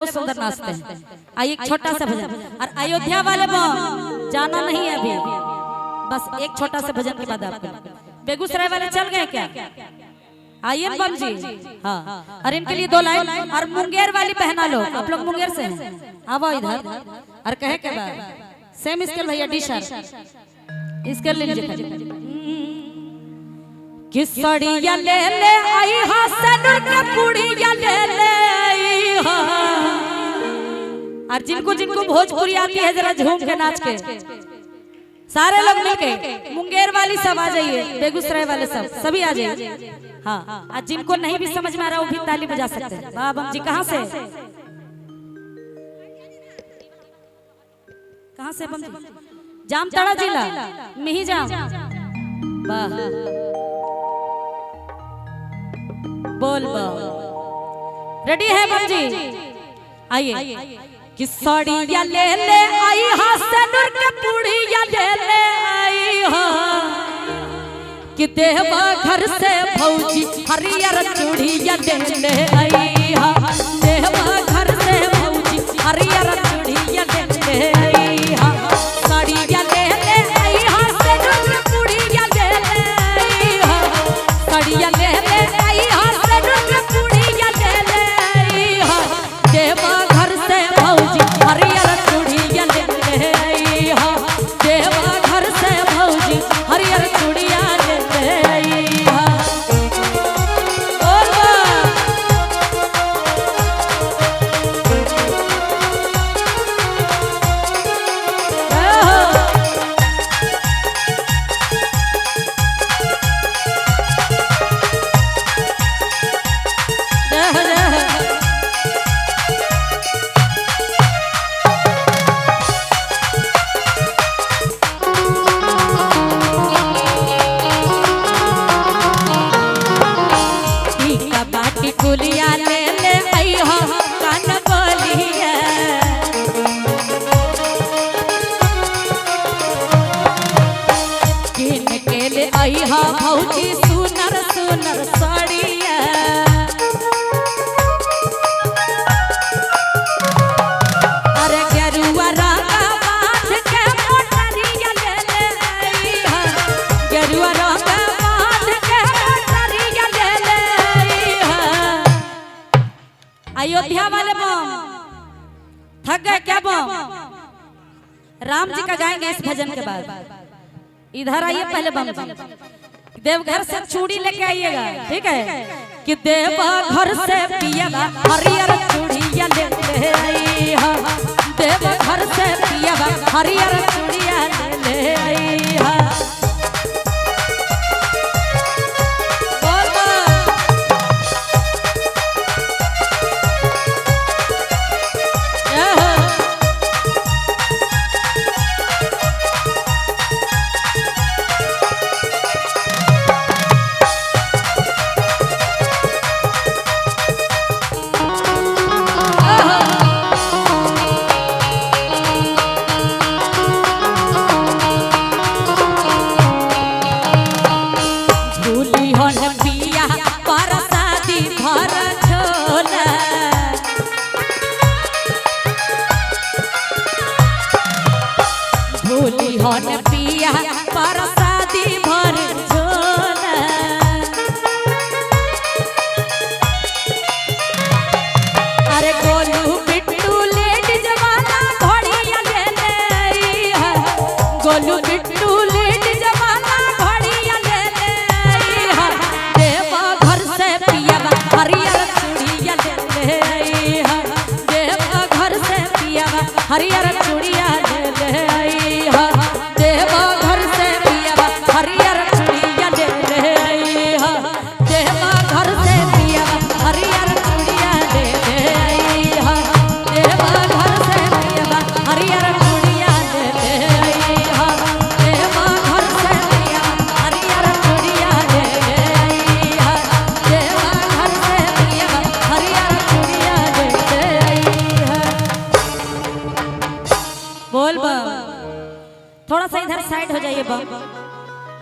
सुंदर नाचते हैं। आइए एक छोटा सा भजन। और अयोध्या वाले जाना नहीं है अभी, बस एक छोटा सा भजन के बाद आपको। बेगूसराय वाले चल गए क्या? आइए बम जी। हाँ, और इनके लिए 2 लाइन। और मुंगेर वाली पहना लो, आप लोग मुंगेर से हैं, आओ इधर। और कहे के बाद सेम स्केल भैया, डी शार्प स्केल ले लीजिए। कि सड़िया ले ले आई हा सनर के पुड़िया ले ले आई हा। और जिनको जिनको भोजपुरी आती है जरा झूम के नाच के सारे लोग मिलके। मुंगेर वाली सब आ जाइए, बेगूसराय वाले सब सभी आ जाइए। हाँ, आज जिनको नहीं भी समझ में आ रहा वो भी ताली बजा सकते हैं। वाह बम जी, कहाँ से कहाँ से बम जी? जामताड़ा जिला मिही जाम। वाह, बोल रेडी है बम जी? आइए। कि सड़िया ले ले आई हा सनर के पुड़िया ले ले आई हा। कि देवा घर से भौजी हरियर चूड़िया ले ले आई हा। देवा घर से भौजी हरियर चूड़िया ले ले आई हा। सड़िया ले ले आई हा सनर के पुड़िया ले ले आई हा। सड़िया ले ले आई हा सनर के पुड़िया ले ले आई हा। देवा घर से भौजी हरियर चूड़िया ले ले आई हा। देवा घर से भौजी हरियर चूड़िया ले ले आई हा। कुलिया ले ले आई हो कान बोलिया। किन के ले आई हो भौजी सुनर सुनर साड़िया। अरे गेरुआ रंगा बांध के मोटरिया ले ले आई हो। गेरुआ रंगा बांध के मोटरिया ले ले आई हो। अयोध्या वाले बम थक गए क्या? बम राम जी का गाएंगे इस भजन के बाद। इधर आइए पहले बम जी। देवघर से चूड़ी लेके आइएगा, ठीक है? कि देवघर से पियावा हरियर चूड़िया ले ले आई हा। देवघर से पियावा हरियर चूड़िया ले ले आई हा। भूली हन पिया परसादी भर झोला। अरे गोलू बिट्टू लेडीज वाला घड़िया ले ले आई हा। गोलू बिट्टू लेडीज वाला घड़िया ले ले आई हा। देवा घर से पियावा हरियर चूड़िया ले ले आई हा। देवा घर से पियावा हरियर चूड़िया ले ले आई हा। देवा घर से पियावा हरियर चूड़िया ले ले आई हा। देवा घर से पियावा हरियर चूड़िया ले ले आई हा। देवा घर से पियावा हरियर चूड़िया ले ले आई हा। देवा घर से पियावा हरियर चूड़िया ले ले आई हा। देवा घर से पियावा हरियर चूड़िया ले ले आई हा। बोल बम, थोड़ा सा इधर साइड हो जाइए बम।